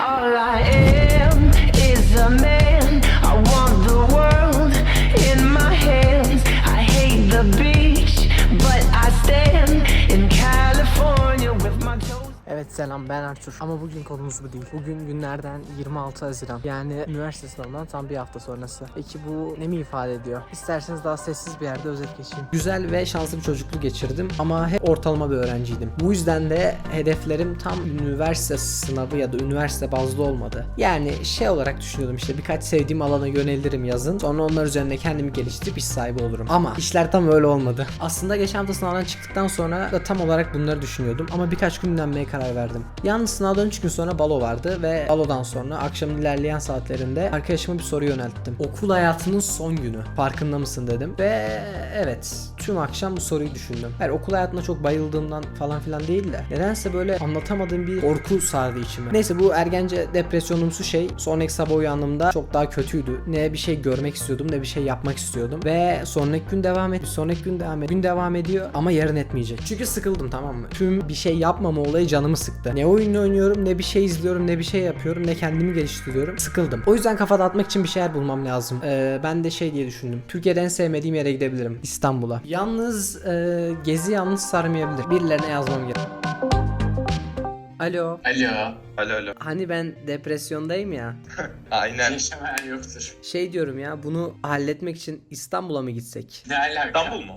all I am is a man. I want the world in my hands. I hate the beach, but I stand in California with my toes. Evet selam, ben Ertuğrul. Ama bugün konumuz bu değil. Bugün günlerden 26 Haziran. Yani üniversite sınavından tam bir hafta sonrası. Peki bu ne mi ifade ediyor? İsterseniz daha sessiz bir yerde özet geçeyim. Güzel ve şanslı bir çocukluk geçirdim ama hep ortalama bir öğrenciydim. Bu yüzden de hedeflerim tam üniversite sınavı ya da üniversite bazlı olmadı. Yani şey olarak düşünüyordum, işte birkaç sevdiğim alana yönelirim yazın. Sonra onlar üzerinde kendimi geliştirip iş sahibi olurum. Ama işler tam öyle olmadı. Aslında geçen hafta sınavdan çıktıktan sonra da tam olarak bunları düşünüyordum. Ama birkaç gün dinlenmeye karar verdim. Yalnız sınavdan 3 gün sonra balo vardı ve balodan sonra akşamın ilerleyen saatlerinde arkadaşıma bir soru yönelttim. Okul hayatının son günü. Farkında mısın dedim. Ve evet, tüm akşam bu soruyu düşündüm. Hayır, okul hayatına çok bayıldığımdan falan filan değil de nedense böyle anlatamadığım bir korku sardı içime. Neyse, bu ergence depresyonumsu şey sonraki sabah uyandığımda çok daha kötüydü. Ne bir şey görmek istiyordum ne bir şey yapmak istiyordum. Ve sonraki gün devam ediyor. Sonraki gün devam ediyor. Gün devam ediyor ama yarın etmeyecek. Çünkü sıkıldım, tamam mı? Tüm bir şey yapmama olayı canımı sıktı. Ne oyun oynuyorum, ne bir şey izliyorum, ne bir şey yapıyorum, ne kendimi geliştiriyorum. Sıkıldım. O yüzden kafa dağıtmak için bir şeyler bulmam lazım. Ben de şey diye düşündüm. Türkiye'de en sevmediğim yere gidebilirim. İstanbul'a. Yalnız gezi yalnız sarmayabilir. Birilerine yazmam gerek. Alo. Alo. Alo. Hani ben depresyondayım ya. Aynen. Yaşamayan yoktur. Şey diyorum ya, bunu halletmek için İstanbul'a mı gitsek? Ne alaka? İstanbul mu?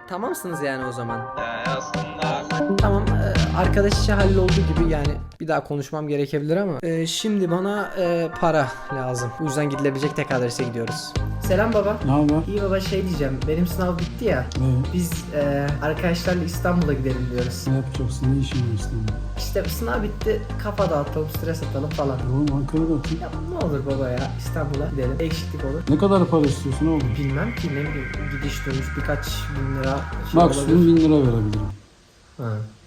Tamamsınız yani o zaman. Aslında. Tamam, arkadaş işi hallolduğu gibi, yani bir daha konuşmam gerekebilir ama şimdi bana para lazım. Bu yüzden gidilebilecek tek adrese gidiyoruz. Selam baba. Ne haber? İyi baba, şey diyeceğim, benim sınav bitti ya. Biz arkadaşlarla İstanbul'a gidelim diyoruz. Ne yapacaksın? Ne işin var İstanbul'da? İşte sınav bitti, kafa dağıtalım, stres atalım falan. Oğlum Ankara'da atayım. Ya ne olur baba ya, İstanbul'a gidelim. Eksiklik olur. Ne kadar para istiyorsun oğlum? Bilmem ki, ne bileyim, gidiş dönüş birkaç bin lira Maksimum 1000 lira verebilirim.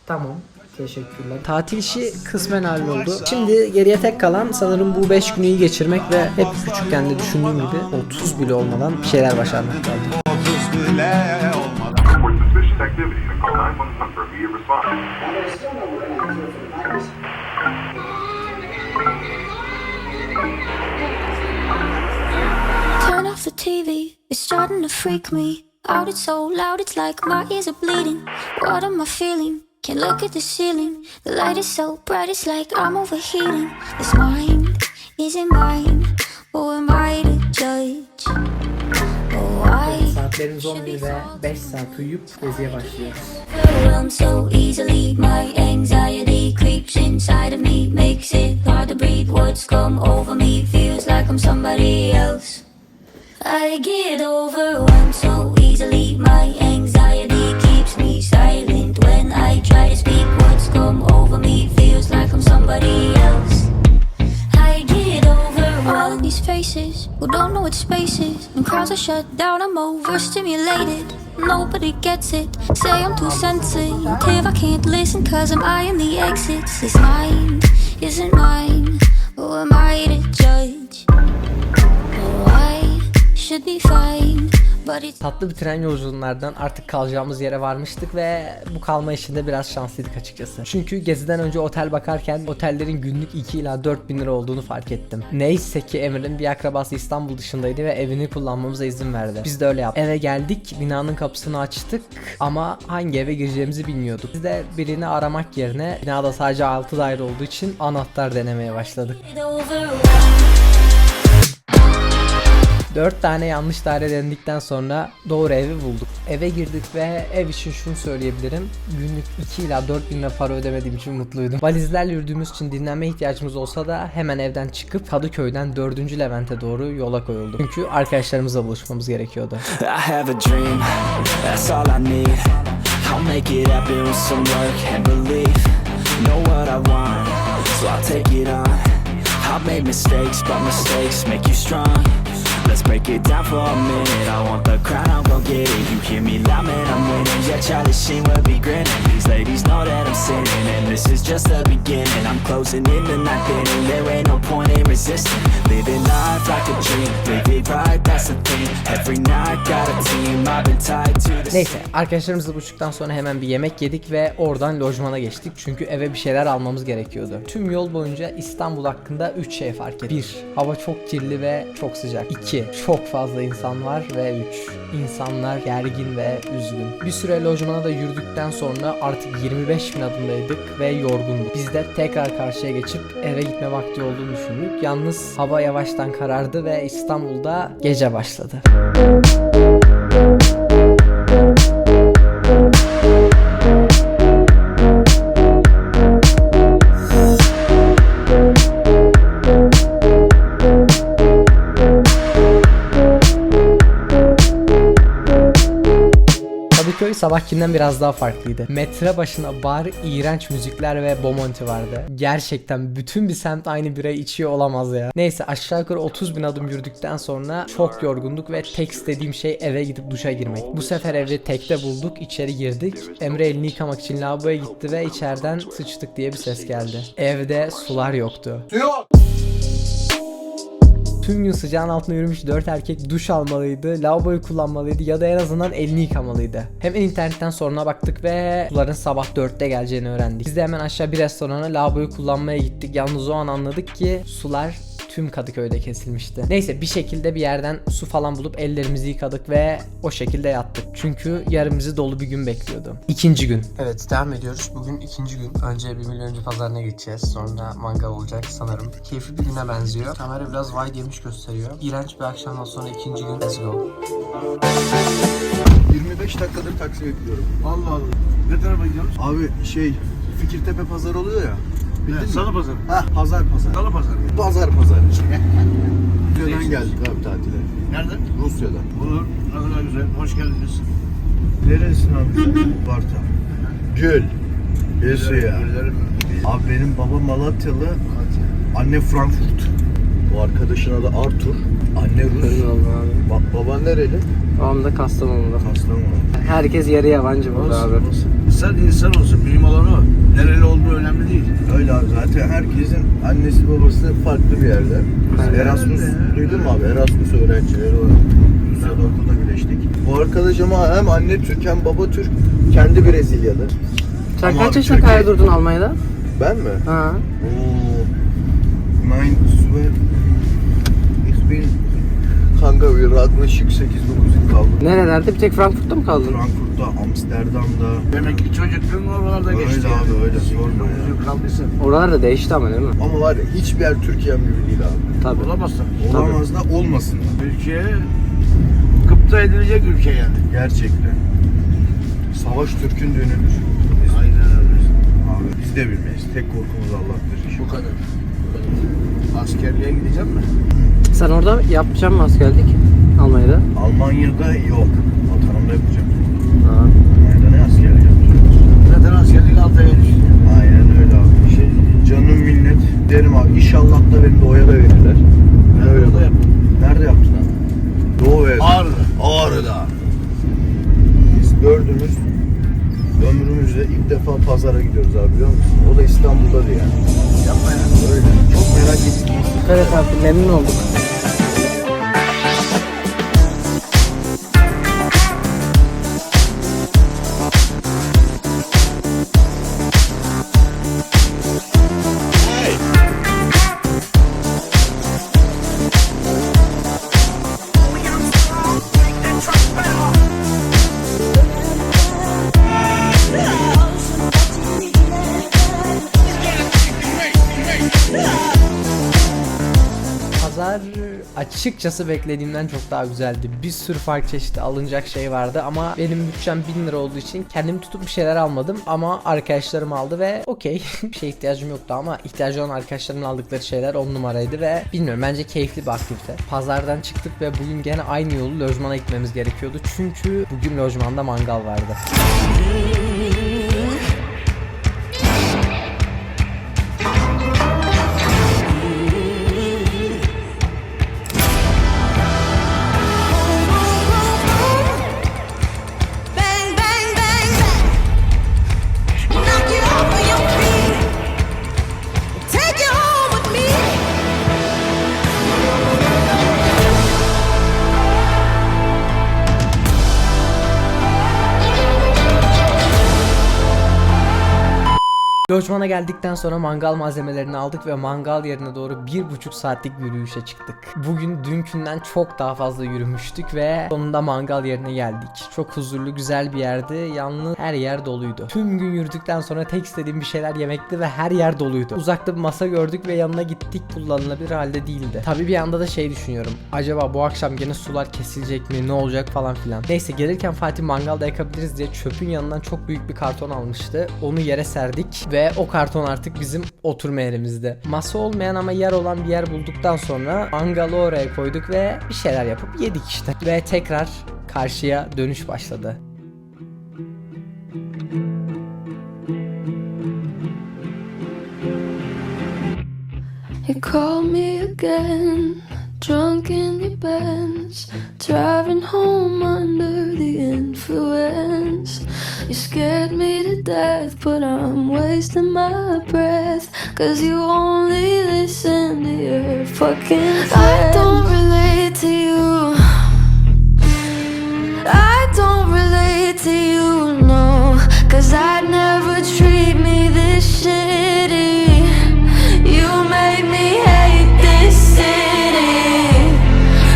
Tamam. Teşekkürler. Tatil işi kısmen halloldu. Şimdi geriye tek kalan sanırım bu 5 günü iyi geçirmek ve hep küçükken de düşündüğüm gibi 30 bile olmadan bir şeyler başarmak kaldı. Turn off the TV, it's starting to freak me out. It's so loud, it's like my ears are bleeding. What am I feeling? Can't look at the ceiling. The light is so bright, it's like I'm overheating. This mind isn't mine. Who am I to judge? Oh, I Saatlerimiz 11 ve 5 saat uyuyup geziye başlıyoruz. overwhelmed so easily. My anxiety creeps inside of me, makes it hard to breathe. Words come over me, feels like I'm somebody else. I get overwhelmed so easily. My anxiety keeps me silent. When I try to speak, words come over me, feels like I'm somebody else. I get overwhelmed. All of these faces who don't know what space is. When crowds are shut down, I'm overstimulated. Nobody gets it. Say I'm too sensitive. I can't listen cause I'm eyeing the exits. This mind isn't mine. Who am I to judge? Oh, I should be fine. Tatlı bir tren yolculuğundan artık kalacağımız yere varmıştık ve bu kalma işinde biraz şanslıydık açıkçası. Çünkü geziden önce otel bakarken otellerin günlük 2 ila 4 bin lira olduğunu fark ettim. Neyse ki Emre'nin bir akrabası İstanbul dışındaydı ve evini kullanmamıza izin verdi. Biz de öyle yaptık. Eve geldik, binanın kapısını açtık ama hangi eve gireceğimizi bilmiyorduk. Biz de birini aramak yerine binada sadece 6 daire olduğu için anahtar denemeye başladık. 4 tane yanlış daire denedikten sonra doğru evi bulduk. Eve girdik ve ev için şunu söyleyebilirim. Günlük 2 ila 4 bin lira para ödemediğim için mutluydum. Valizlerle yürüdüğümüz için dinlenme ihtiyacımız olsa da hemen evden çıkıp Kadıköy'den 4. Levent'e doğru yola koyulduk. Çünkü arkadaşlarımızla buluşmamız gerekiyordu. I have a dream, that's all I need. I'll make it happen with some work and belief. Know what I want, so I'll take it on. I've made mistakes, but mistakes make you strong. let's break it down for a minute. I want the crown, I'm gon' get it. You hear me loud, man, I'm winning. Yeah, Charlie Sheen will be grinning. These ladies know that I'm sinning, and this is just the beginning. I'm closing in the night inning. There ain't no point in resisting. Living life like a dream, live it right, that's the thing. Every night got a team, I've been tied to the. Neyse, arkadaşlarımızla buluştuktan sonra hemen bir yemek yedik ve oradan lojmana geçtik. Çünkü eve bir şeyler almamız gerekiyordu. Tüm yol boyunca İstanbul hakkında 3 şey fark ettim. 1. Hava çok kirli ve çok sıcak. 2. Çok fazla insan var ve 3. İnsanlar gergin ve üzgün. Bir süre lojmana da yürüdükten sonra artık 25.000 adımdaydık ve yorgunduk. Biz de tekrar karşıya geçip eve gitme vakti olduğunu düşündük. Yalnız hava yavaştan karardı ve İstanbul'da gece başladı. Kadıköy sabahkinden biraz daha farklıydı. Metre başına bar, iğrenç müzikler ve Bomonti vardı. Gerçekten bütün bir semt aynı birayı içiyor olamaz ya. Neyse, aşağı yukarı 30.000 adım yürüdükten sonra çok yorgunduk ve tek istediğim şey eve gidip duşa girmek. Bu sefer evi tekte bulduk, içeri girdik. Emre elini yıkamak için lavaboya gitti ve içeriden sıçtık diye bir ses geldi. Evde sular yoktu. Tüm gün sıcağın altında yürümüş 4 erkek duş almalıydı, lavaboyu kullanmalıydı ya da en azından elini yıkamalıydı. Hemen internetten soruna baktık ve suların sabah 4'te geleceğini öğrendik. Biz de hemen aşağı bir restorana lavaboyu kullanmaya gittik. Yalnız o an anladık ki sular tüm Kadıköy'de kesilmişti. Neyse, bir şekilde bir yerden su falan bulup ellerimizi yıkadık ve o şekilde yattık. Çünkü yarın bizi dolu bir gün bekliyordu. İkinci gün. Evet, devam ediyoruz. Bugün ikinci gün. Önce 1 milyoncu pazarına gideceğiz. Sonra mangal olacak sanırım. Keyifli bir güne benziyor. Kamera biraz wide yemiş gösteriyor. İğrenç bir akşamdan sonra ikinci gün. Let's go. 25 dakikadır taksi bekliyorum. Allah Allah. Ne tarafa gidiyoruz? Abi Fikirtepe pazarı oluyor ya. Bildin mi? Salı pazarı. Hah, pazar. Salı pazarı. Pazar. Rusya'dan geldik abi tatile. Nereden? Rusya'dan. Olur. Ne kadar güzel. Hoş geldiniz. Neresin abi sen? Varta. Gül. Ya. Abi benim baba Malatyalı. Anne Frankfurt. O arkadaşın adı Artur. Anne Rus. Bak baban nereli? Babam da Kastamonu'da. Kastamonu. Herkes yarı yabancı burada abi. Sen insan olsun, mühim olan o. Nereli olduğu önemli değil. Öyle abi, zaten herkesin annesi babası farklı bir yerde. Biz Erasmus, duydun mu abi? Erasmus öğrencileri olarak Rusya'da okulda birleştik. Bu arkadaşım hem anne Türk hem baba Türk, kendi Brezilyalı. Sen Ama kaç abi yaşına Türkiye- kadar durdun Almanya'da? Ben mi? Ha. Ich bin kanka yaklaşık 8-9 yıl kaldım. Nerelerde? Bir tek Frankfurt'ta mı kaldın? Frankfurt'ta, Amsterdam'da. Demek ki çocukluğun oralarda Öyle geçti. abi, öyle sorma ya. Kaldıysa Oralar da değişti ama değil mi? Ama var ya, hiçbir yer Türkiye'm gibi değil abi. Tabii. olamazsın. Olamaz da olmasın da. Ülke gıpta edilecek ülke yani. Gerçekten. Savaş Türk'ün düğünüdür. Aynen öyle. Abi biz de bilmeyiz. Tek korkumuz Allah'tır. Bu kadar. Askerliğe gideceğim mi? Sen orada yapacak mısın askerlik? Almanya'da? Almanya'da yok. Vatanımda yapacağım. Ha. Almanya'da ne askerlik yapacağım? Zaten askerlik 6 aya düştü. Aynen öyle abi. Canım minnet derim abi. İnşallah da beni Doğu'ya da verirler. Ben öyle Doğu'da yaptım. Nerede yaptın abi? Doğu ve Ağrı'da. Biz dördümüz ömrümüzde ilk defa pazara gidiyoruz abi, biliyor musun? O da İstanbul'da diye. Yapma ya. Öyle. Çok merak ettim. Evet abi, memnun olduk. Pazar açıkçası beklediğimden çok daha güzeldi. Bir sürü farklı çeşitli alınacak şey vardı ama benim bütçem 1000 lira olduğu için kendimi tutup bir şeyler almadım ama arkadaşlarım aldı ve okey bir şeye ihtiyacım yoktu ama ihtiyacı olan arkadaşlarımın aldıkları şeyler 10 numaraydı ve bilmiyorum, bence keyifli bir aktivite. Pazardan çıktık ve bugün gene aynı yolu lojmana gitmemiz gerekiyordu çünkü bugün lojmanda mangal vardı. Lojmana geldikten sonra mangal malzemelerini aldık ve mangal yerine doğru 1,5 saatlik yürüyüşe çıktık. Bugün dünkünden çok daha fazla yürümüştük ve sonunda mangal yerine geldik. Çok huzurlu, güzel bir yerdi. Yalnız her yer doluydu. Tüm gün yürüdükten sonra tek istediğim bir şeyler yemekti ve her yer doluydu. Uzakta bir masa gördük ve yanına gittik, kullanılabilir halde değildi. Tabii bir anda da şey düşünüyorum. Acaba bu akşam gene sular kesilecek mi, ne olacak falan filan. Neyse, gelirken Fatih mangalda yakabiliriz diye çöpün yanından çok büyük bir karton almıştı. Onu yere serdik ve o karton artık bizim oturma yerimizde. Masa olmayan ama yer olan bir yer bulduktan sonra mangalı oraya koyduk ve bir şeyler yapıp yedik işte. Ve tekrar karşıya dönüş başladı. You call me again, drunk in your Benz, driving home under the influence. You scared me to death, but I'm wasting my breath, 'cause you only listen to your fucking friends. I don't relate to you, I don't relate to you, no, 'cause I'd never treat me this shitty. You made me hate this city,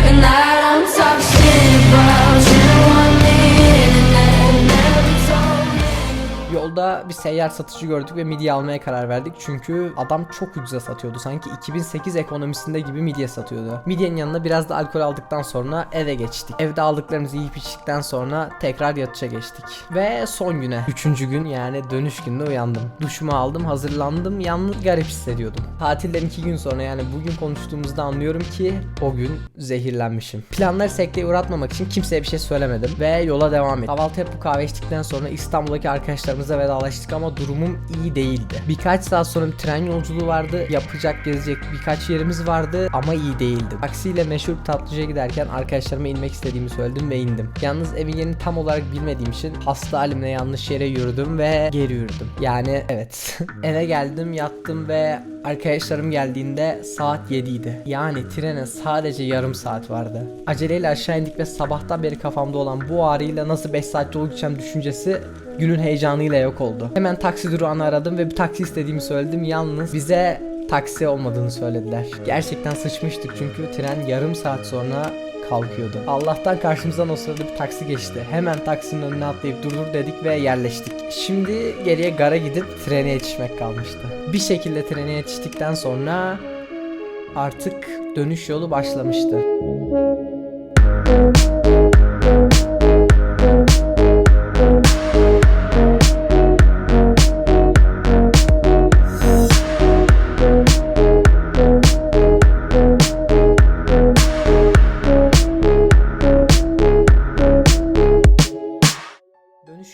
and I don't talk shit about you on the internet, never told me. Yolda bir seyyar satıcı gördük ve midye almaya karar verdik. Çünkü adam çok ucuza satıyordu. Sanki 2008 ekonomisinde gibi midye satıyordu. Midyenin yanına biraz da alkol aldıktan sonra eve geçtik. Evde aldıklarımızı yiyip içtikten sonra tekrar yatışa geçtik. Ve son güne, 3. gün yani dönüş gününe uyandım. Duşumu aldım, hazırlandım. Yalnız garip hissediyordum. Tatilden 2 gün sonra, yani bugün konuştuğumuzda anlıyorum ki o gün zehirlenmişim. Planları sekteye uğratmamak için kimseye bir şey söylemedim ve yola devam ettim. Kahvaltı yapıp kahve içtikten sonra İstanbul'daki arkadaşlarımıza vedalaştık ama durumum iyi değildi. Birkaç saat sonra bir tren yolculuğu vardı. Yapacak, gezecek birkaç yerimiz vardı ama iyi değildim. Taksiyle meşhur tatlıcıya giderken arkadaşlarıma inmek istediğimi söyledim ve indim. Yalnız evin yerini tam olarak bilmediğim için hasta halimle yanlış yere yürüdüm ve geri yürüdüm. Yani evet. Eve geldim, yattım ve arkadaşlarım geldiğinde saat 7 idi. Yani trene sadece yarım saat vardı. Aceleyle aşağı indik ve sabahtan beri kafamda olan bu ağrıyla nasıl 5 saat yol gideceğim düşüncesi günün heyecanıyla yok oldu. Hemen taksi durağını aradım ve bir taksi istediğimi söyledim. Yalnız bize taksi olmadığını söylediler. Gerçekten sıçmıştık çünkü tren yarım saat sonra kalkıyordu. Allah'tan karşımızdan o sırada bir taksi geçti. Hemen taksinin önüne atlayıp durdur dedik ve yerleştik. Şimdi geriye gara gidip trene yetişmek kalmıştı. Bir şekilde trene yetiştikten sonra artık dönüş yolu başlamıştı.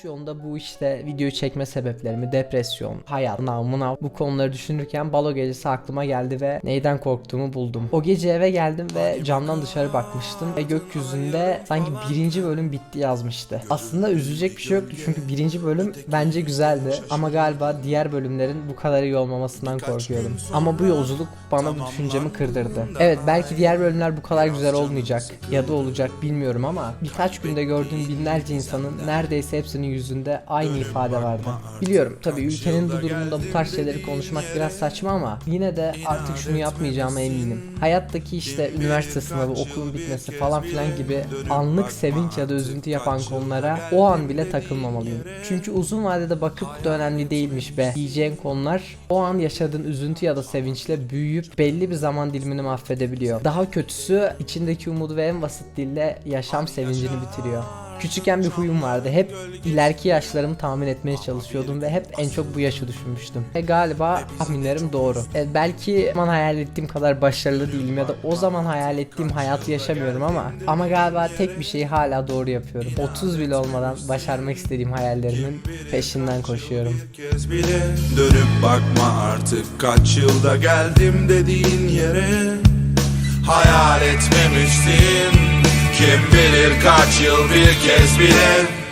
Yolunda bu işte video çekme sebeplerimi, depresyon, hayat, sınav, bu konuları düşünürken balo gecesi aklıma geldi ve neyden korktuğumu buldum. O gece eve geldim ve camdan dışarı bakmıştım ve gökyüzünde sanki 1. bölüm bitti yazmıştı. Aslında üzülecek bir şey yoktu çünkü 1. bölüm bence güzeldi ama galiba diğer bölümlerin bu kadar iyi olmamasından korkuyorum. Ama bu yolculuk bana bu düşüncemi kırdırdı. Evet, belki diğer bölümler bu kadar güzel olmayacak ya da olacak bilmiyorum ama birkaç günde gördüğüm binlerce insanın neredeyse hepsinin yüzünde aynı ifade vardı. Biliyorum tabii ülkenin bu durumunda bu tarz şeyleri konuşmak biraz saçma ama yine de artık şunu yapmayacağıma eminim. Hayattaki işte üniversite sınavı, okulun bitmesi falan filan gibi anlık sevinç ya da üzüntü yapan konulara o an bile takılmamalıyım. Çünkü uzun vadede bakıp da önemli değilmiş be diyeceğin konular o an yaşadığın üzüntü ya da sevinçle büyüyüp belli bir zaman dilimini mahvedebiliyor. Daha kötüsü içindeki umudu ve en basit dille yaşam sevincini bitiriyor. Küçükken bir huyum vardı. Hep ileriki yaşlarımı tahmin etmeye çalışıyordum ve hep en çok bu yaşı düşünmüştüm. Ve galiba tahminlerim doğru. Belki o zaman hayal ettiğim kadar başarılı değilim ya da o zaman hayal ettiğim hayatı yaşamıyorum ama galiba tek bir şeyi hala doğru yapıyorum. 30 bile olmadan başarmak istediğim hayallerimin peşinden koşuyorum. Dönüp bakma artık kaç yılda geldim dediğin yere. Hayal etmemiştin kim bilir kaç yıl bir kez bile.